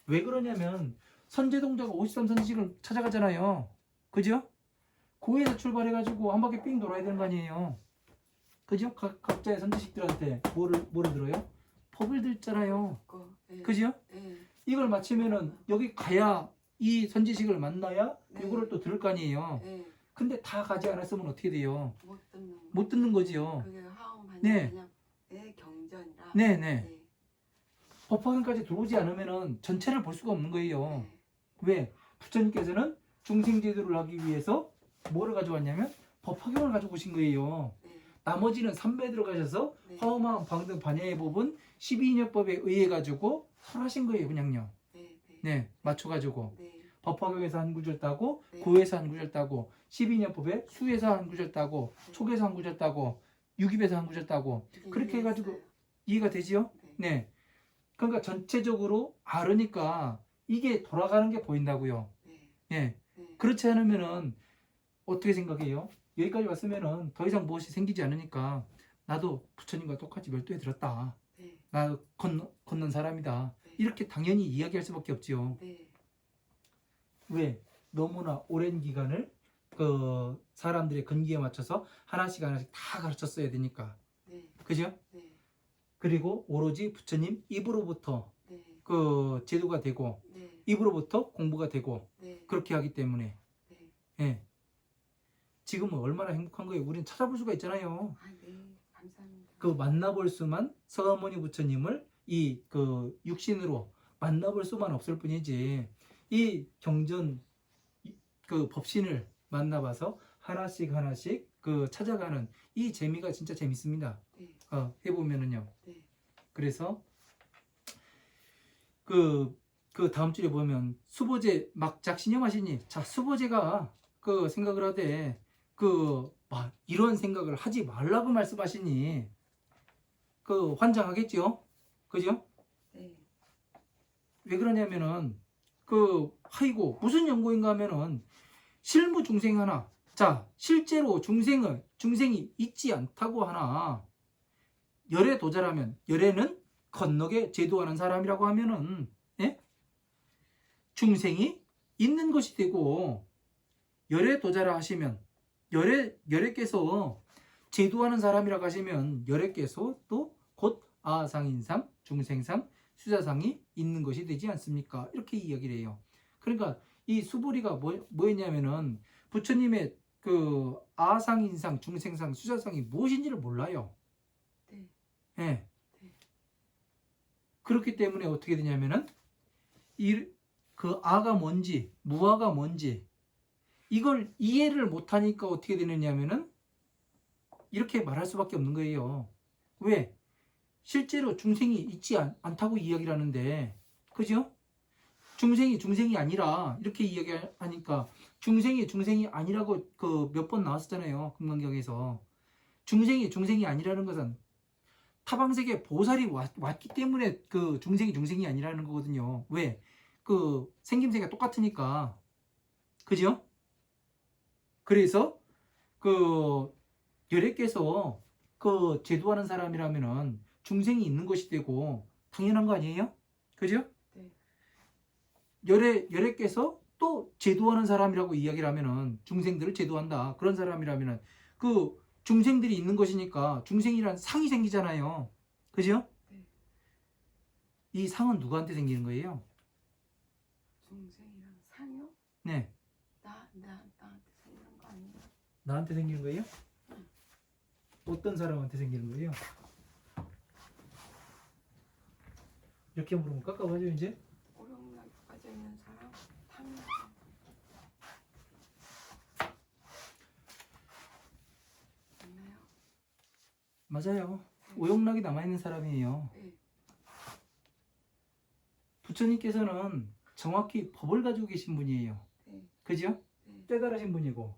왜 그러냐면 선제동자가 53선지식을 찾아가잖아요. 그죠? 고에서 출발해가지고 한 바퀴 삥 돌아야 되는 거 아니에요. 그죠? 각자의 선지식들한테 뭐를 들어요? 법을 듣잖아요. 네. 그죠? 네. 이걸 마치면은 여기 가야 이 선지식을 만나야 네. 이거를 또 들을 거 아니에요. 네. 근데 다 가지 않았으면 어떻게 돼요? 못 듣는 거. 못 듣는 거지요. 그게 하음 반야 네. 그냥 내 경전이라. 네네. 네. 법화경까지 들어오지 않으면은 전체를 볼 수가 없는 거예요. 네. 왜? 부처님께서는 중생제도를 하기 위해서 뭐를 가져왔냐면 법화경을 가져오신 거예요. 네. 나머지는 삼배에 들어가셔서 네. 화엄하음 방등 반야의 법은 12인연법에 의해 가지고 설하신 거예요. 그냥요. 네. 네. 네, 맞춰가지고 네. 법화경에서 한 구절 따고 네. 구에서 한 구절 따고 12인연법에 수에서 한 구절 따고 네. 촉에서 한 구절 따고 유깁에서 한 구절 따고 이게 그렇게 해가지고 이해했어요. 이해가 되지요? 네. 네. 그러니까 전체적으로 알으니까 이게 돌아가는 게 보인다고요. 네. 예. 네. 그렇지 않으면은 어떻게 생각해요? 여기까지 왔으면은 더 이상 무엇이 생기지 않으니까 나도 부처님과 똑같이 멸도에 들었다. 네. 나 건넌 사람이다. 네. 이렇게 당연히 이야기할 수밖에 없지요. 네. 왜? 너무나 오랜 기간을 그 사람들의 근기에 맞춰서 하나씩 하나씩 다 가르쳤어야 되니까. 네. 그죠? 네. 그리고 오로지 부처님 입으로부터 네. 그 제도가 되고 네. 입으로부터 공부가 되고 네. 그렇게 하기 때문에 네. 예. 지금은 얼마나 행복한 거예요. 우리는 찾아볼 수가 있잖아요. 아, 네. 감사합니다. 그 만나볼 수만 서가모니 부처님을 이 그 육신으로 만나볼 수만 없을 뿐이지 이 경전 그 법신을 만나봐서 하나씩 하나씩 그 찾아가는 이 재미가 진짜 재밌습니다. 네. 해보면은요. 네. 그래서 그 다음 줄에 보면 수보제 막 작신염하시니 자 수보제가 그 생각을 하되 막 이런 생각을 하지 말라고 말씀하시니 그 환장하겠죠. 그죠? 네. 왜 그러냐면은 아이고 무슨 연고인가 하면은 실무 중생 하나 자 실제로 중생이 있지 않다고 하나 열애 도자라면 열애는 건너게 제도하는 사람이라고 하면은 예? 중생이 있는 것이 되고 열애 도자라 하시면 열애께서 제도하는 사람이라고 하시면 열애께서 또 곧 아상인상 중생상 수자상이 있는 것이 되지 않습니까? 이렇게 이야기를 해요. 그러니까 이 수보리가 뭐였냐면은 부처님의 그 아상인상 중생상 수자상이 무엇인지를 몰라요. 네. 예. 네. 그렇기 때문에 어떻게 되냐면은 그 아가 뭔지 무아가 뭔지 이걸 이해를 못하니까 어떻게 되느냐면은 이렇게 말할 수밖에 없는 거예요. 왜? 실제로 중생이 있지 않다고 이야기를 하는데, 그죠? 중생이 아니라 이렇게 이야기하니까 중생이 아니라고 그 몇 번 나왔었잖아요. 금강경에서. 중생이 아니라는 것은 타방색에 보살이 왔기 때문에 그 중생이 아니라는 거거든요. 왜? 그 생김새가 똑같으니까. 그죠? 그래서 그 열애께서 그 제도하는 사람이라면은 중생이 있는 것이 되고 당연한 거 아니에요? 그죠? 네. 열애께서 또 제도하는 사람이라고 이야기를 하면은 중생들을 제도한다. 그런 사람이라면은 그 중생들이 있는 것이니까 중생이란 상이 생기잖아요. 그죠? 네. 이 상은 누구한테 생기는 거예요? 중생이랑 상요? 네. 나한테 생기는 거 아니에요? 나한테 생기는 거예요? 응. 어떤 사람한테 생기는 거예요? 이렇게 물으면 깝깝하죠 이제? 오령락에 빠져 있는 사람, 탐욕. 맞나요? 맞아요. 오용락이 남아있는 사람이에요. 네. 부처님께서는 정확히 법을 가지고 계신 분이에요. 네. 그죠? 네. 깨달으신 분이고.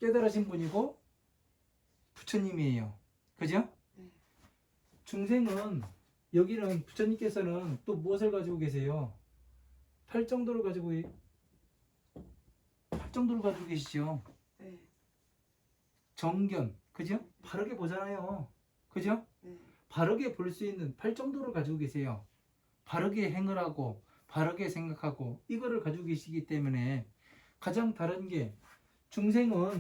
깨달으신 분이고 부처님이에요. 그죠? 네. 중생은 여기는 부처님께서는 또 무엇을 가지고 계세요? 팔정도를 가지고 계시죠. 네. 정견, 그죠? 바르게 보잖아요. 그죠? 네. 바르게 볼 수 있는 팔정도를 가지고 계세요. 바르게 행을 하고 바르게 생각하고 이거를 가지고 계시기 때문에 가장 다른 게 중생은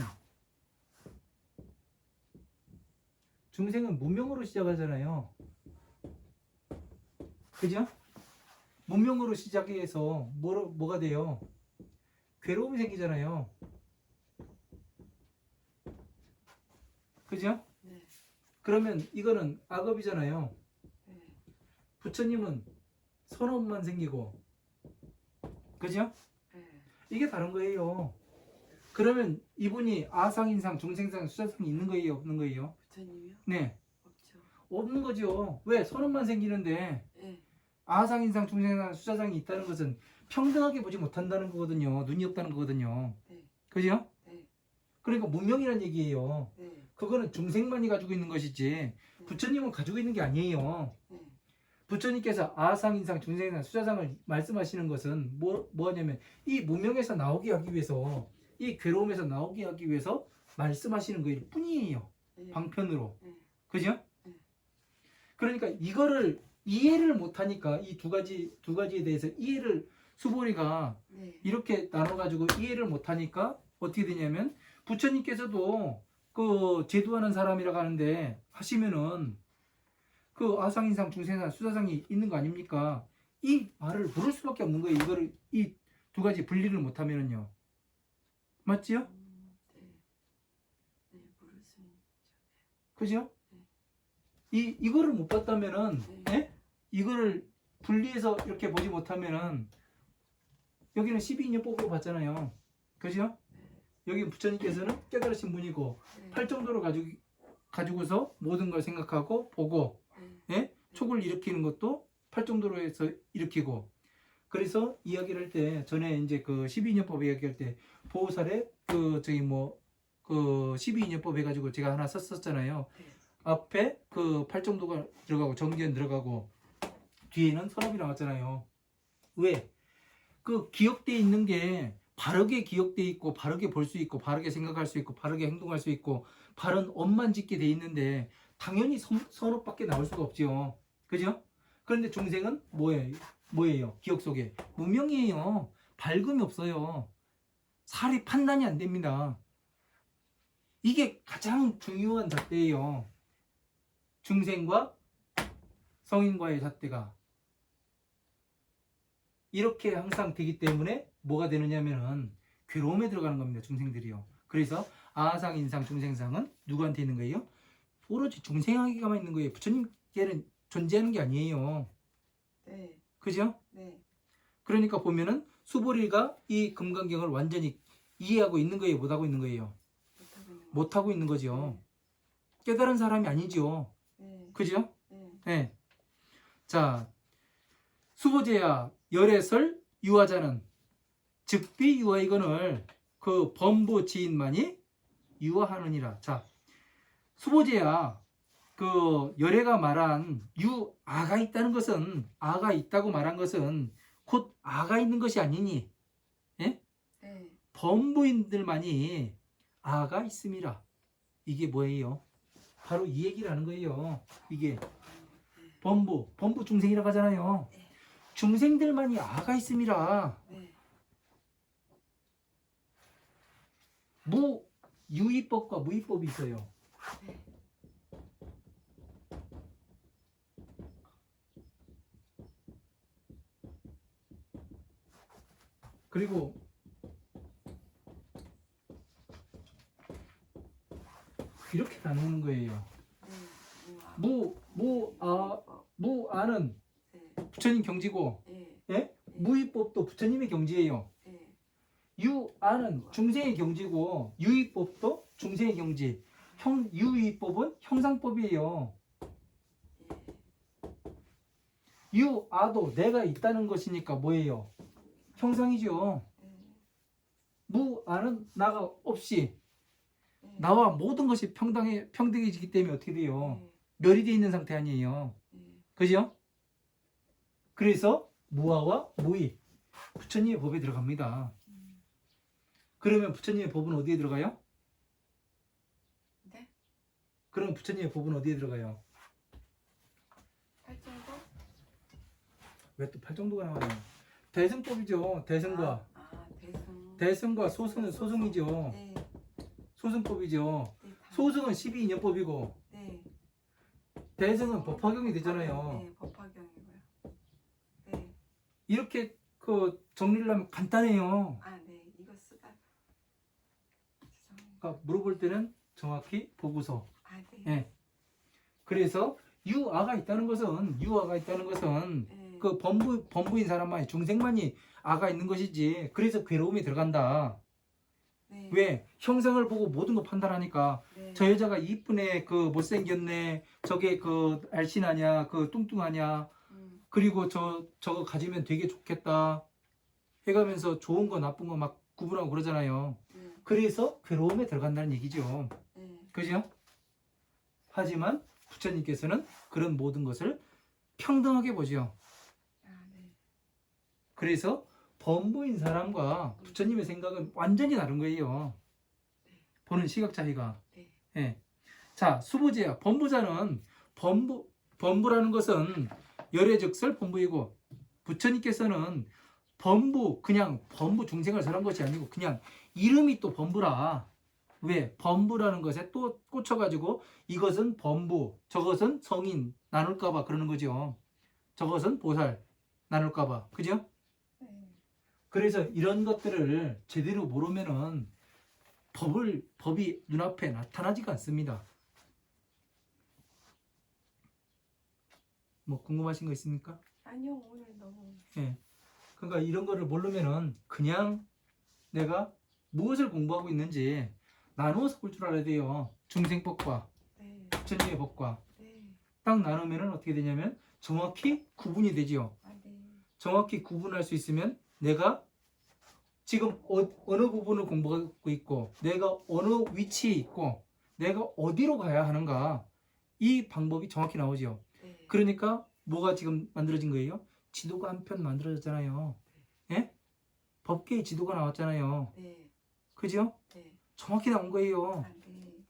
문명으로 시작하잖아요. 그죠? 문명으로 시작해서 뭐가 돼요? 괴로움이 생기잖아요. 그죠? 네. 그러면 이거는 악업이잖아요. 네. 부처님은 선업만 생기고, 그죠? 네. 이게 다른 거예요. 그러면 이분이 아상인상, 중생상, 수자상이 있는 거예요, 없는 거예요? 부처님이요? 네, 없죠. 없는 거죠. 왜? 선업만 생기는데 네. 아상인상, 중생상, 수자상이 있다는 것은 평등하게 보지 못한다는 거거든요. 눈이 없다는 거거든요. 네. 그죠? 네. 그러니까 문명이란 얘기예요. 네. 그거는 중생만이 가지고 있는 것이지 부처님은 가지고 있는 게 아니에요. 네. 부처님께서 아상인상, 중생상, 수자상을 말씀하시는 것은 뭐냐면 이 문명에서 나오게 하기 위해서, 이 괴로움에서 나오게 하기 위해서 말씀하시는 거일 뿐이에요. 네. 방편으로. 네. 그죠? 네. 그러니까 이거를 이해를 못하니까 이 두 가지에 대해서 이해를 수보리가 네. 이렇게 나눠가지고 이해를 못하니까 어떻게 되냐면 부처님께서도 그 제도하는 사람이라고 하는데 하시면은 그 아상인상, 중생상, 수자상이 있는 거 아닙니까? 이 말을 물을 수밖에 없는 거예요. 이거를 이 두 가지 분리를 못하면은요. 맞지요? 네. 네. 무릇은 그죠? 네. 이거를 못 봤다면은, 네. 예? 이거를 분리해서 이렇게 보지 못하면은, 여기는 12인연법으로 봤잖아요. 그죠? 여기 부처님께서는 깨달으신 분이고, 네. 팔정도를 가지고서 모든 걸 생각하고, 보고, 네. 예? 촉을 일으키는 것도 팔정도로 해서 일으키고, 그래서 이야기를 할 때, 전에 이제 그 12인연법 이야기할 때, 보살의 그 12인연법 해가지고 제가 하나 썼었잖아요. 네. 앞에 그 팔정도가 들어가고 정견 들어가고 뒤에는 선업이 나왔잖아요. 왜? 그 기억돼 있는 게 바르게 기억돼 있고 바르게 볼 수 있고 바르게 생각할 수 있고 바르게 행동할 수 있고 바른 업만 짓게 돼 있는데 당연히 선업밖에 나올 수가 없죠. 그죠? 그런데 중생은 뭐예요? 기억 속에 무명이에요. 밝음이 없어요. 살이 판단이 안 됩니다. 이게 가장 중요한 잣대예요. 중생과 성인과의 잣대가 이렇게 항상 되기 때문에 뭐가 되느냐면은 괴로움에 들어가는 겁니다. 중생들이요. 그래서 아상, 인상, 중생상은 누구한테 있는 거예요? 오로지 중생에게만 있는 거예요. 부처님께는 존재하는 게 아니에요. 네. 그죠? 네. 그러니까 보면은 수보리가 이 금강경을 완전히 이해하고 있는 거예요? 못하고 있는 거예요? 못하고 있는 거. 못하고 있는 거죠. 깨달은 사람이 아니죠. 네. 그죠? 네. 네. 자, 수보제야 열애설 유화자는 즉비 유화이건을 그 범부 지인만이 유화하느니라. 자, 수보제야 그 열애가 말한 유아가 있다는 것은 아가 있다고 말한 것은 곧 아가 있는 것이 아니니 예? 네. 범부인들만이 아가 있음이라. 이게 뭐예요? 바로 이 얘기를 하는 거예요. 이게 범부 중생이라고 하잖아요. 중생들만이 아가 있음이라. 네. 유의법과 무의법이 있어요. 네. 그리고 이렇게 나누는 거예요. 무아는 네. 부처님 경지고, 네. 예? 무의법도 부처님의 경지예요. 네. 유아는 중생의 경지고, 유의법도 중생의 경지. 유의법은 형상법이에요. 유아도 내가 있다는 것이니까 뭐예요? 형상이죠. 무아는 나가 없이 나와 모든 것이 평등해지기 때문에 어떻게 돼요? 멸이 되어 있는 상태 아니에요. 그죠? 그래서 무아와 무의, 부처님의 법에 들어갑니다. 그러면 부처님의 법은 어디에 들어가요? 네? 그럼 부처님의 법은 어디에 들어가요? 팔정도? 왜 또 팔정도가 나와요? 대승법이죠. 대승과 대승. 대승과 소승이죠. 네. 소승법이죠. 네. 소승은 12인연법이고 네. 대승은 법화경이 되잖아요. 네. 법화경이고요. 네. 이렇게 그 정리를 하면 간단해요. 네. 이거 쓰다. 죄송합니다. 그러니까 물어볼 때는 정확히 보고서. 네. 예. 그래서 유아가 있다는 것은 네. 그 범부인 사람만이 중생만이 아가 있는 것이지. 그래서 괴로움이 들어간다. 네. 왜? 형상을 보고 모든 거 판단하니까 네. 저 여자가 이쁘네, 그 못생겼네, 저게 그 알씬하냐, 그 뚱뚱하냐, 그리고 저거 가지면 되게 좋겠다 해가면서 좋은 거 나쁜 거 막 구분하고 그러잖아요. 그래서 괴로움에 들어간다는 얘기죠. 그죠? 하지만 부처님께서는 그런 모든 것을 평등하게 보죠. 네. 그래서 범부인 사람과 부처님의 생각은 완전히 다른 거예요. 보는 시각 차이가. 네. 예. 자, 수보제야. 범부자는 범부라는 것은 열애즉설 범부이고, 부처님께서는 그냥 범부 중생을 설한 것이 아니고 그냥 이름이 또 범부라. 왜? 범부라는 것에 또 꽂혀가지고 이것은 범부, 저것은 성인 나눌까봐 그러는 거죠. 저것은 보살 나눌까봐. 그죠? 그래서 이런 것들을 제대로 모르면은 법이 눈앞에 나타나지가 않습니다. 뭐 궁금하신 거 있습니까? 아니요, 오늘 너무. 예. 그러니까 이런 거를 모르면은 그냥 내가 무엇을 공부하고 있는지 나누어서 볼 줄 알아야 돼요. 중생법과 네. 부처님의 법과 네. 딱 나누면은 어떻게 되냐면 정확히 구분이 되지요. 네. 정확히 구분할 수 있으면 내가 지금 어느 부분을 공부하고 있고 내가 어느 위치에 있고 내가 어디로 가야 하는가, 이 방법이 정확히 나오죠. 네. 그러니까 뭐가 지금 만들어진 거예요? 지도가 한 편 만들어졌잖아요. 예? 법계의 지도가 나왔잖아요. 네. 그죠? 네. 정확히 나온 거예요. 네.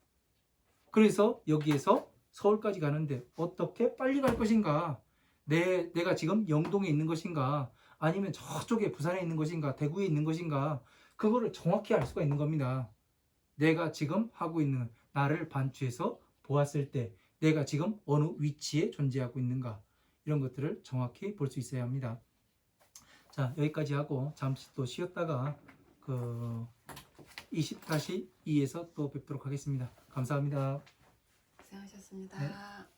그래서 여기에서 서울까지 가는데 어떻게 빨리 갈 것인가, 내가 지금 영동에 있는 것인가, 아니면 저쪽에 부산에 있는 것인가, 대구에 있는 것인가, 그거를 정확히 알 수가 있는 겁니다. 내가 지금 하고 있는, 나를 반추해서 보았을 때 내가 지금 어느 위치에 존재하고 있는가, 이런 것들을 정확히 볼 수 있어야 합니다. 자, 여기까지 하고 잠시 또 쉬었다가 20-2에서 또 뵙도록 하겠습니다. 감사합니다. 고생하셨습니다. 네.